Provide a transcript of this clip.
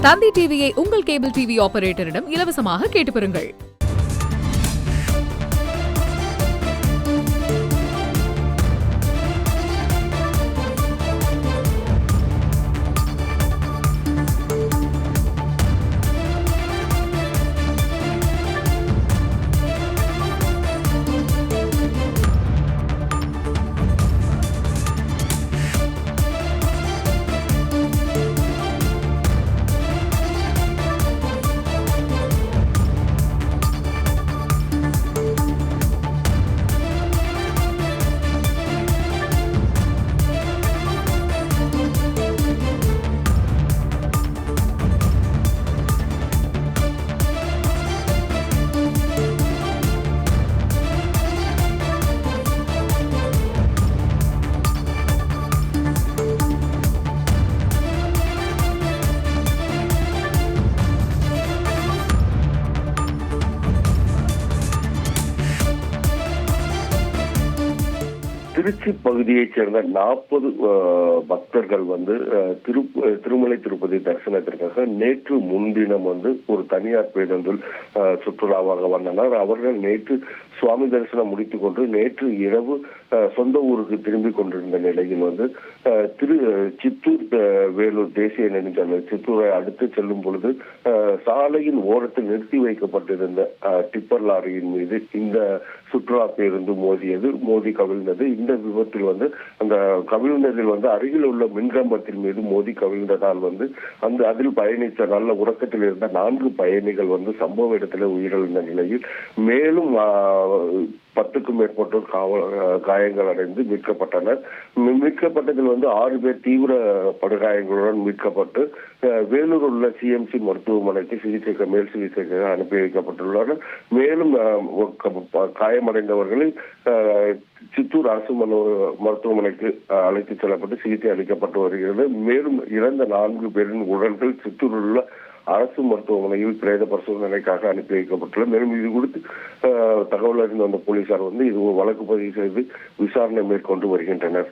தந்தி டிவியை உங்கள் cable TV ஆபரேட்டரிடம் இலவசமாக கேட்டு பெறுங்கள். திருச்சி பகுதியைச் சேர்ந்த 40 பக்தர்கள் திருமலை திருப்பதி தரிசனத்திற்காக நேற்று முன்தினம் ஒரு தனியார் பேருந்தில் சுற்றுலாவாக வந்தனர். அவர்கள் நேற்று சுவாமி தரிசனம் முடித்துக் கொண்டு நேற்று இரவு சொந்த ஊருக்கு திரும்பிக் கொண்டிருந்த நிலையில் சித்தூர் வேலூர் தேசிய நெடுஞ்சாலை சித்தூரை அடுத்து செல்லும் பொழுது சாலையின் ஓரத்தில் நிறுத்தி வைக்கப்பட்டிருந்த டிப்பர் லாரியின் மீது இந்த சுற்றுலா பேருந்து மோதி கவிழ்ந்தது. இந்த விபத்தில் அந்த கவிழ்ந்ததில் அருகில் உள்ள மின்கம்பத்தின் மீது மோதி கவிழ்ந்ததால் அதில் பயணித்த நல்ல உறக்கத்தில் இருந்த 4 பயணிகள் சம்பவ இடத்துல உயிரிழந்த நிலையில் மேலும் 10க்கும் மேற்பட்டோர் காயங்கள் அடைந்து மீட்கப்பட்டனர். மீட்கப்பட்டதில் 6 பேர் தீவிர படுகாயங்களுடன் மீட்கப்பட்டு வேலூர் உள்ள சிஎம்சி மருத்துவமனைக்கு மேல் சிகிச்சைக்காக அனுப்பி வைக்கப்பட்டுள்ளனர். மேலும் காயமடைந்தவர்களை சித்தூர் அரசு மருத்துவமனைக்கு அழைத்து செல்லப்பட்டு சிகிச்சை அளிக்கப்பட்டு வருகிறது. மேலும் இறந்த 4 பேரின் உடல்கள் சித்தூர் உள்ள அரசு மருத்துவமனையில் பிரேத பரிசோதனைக்காக அனுப்பி வைக்கப்பட்டுள்ளது. மேலும் இது குறித்து தகவல் அறிந்து வந்த போலீசார் இது வழக்கு பதிவு செய்து விசாரணை மேற்கொண்டு வருகின்றனர்.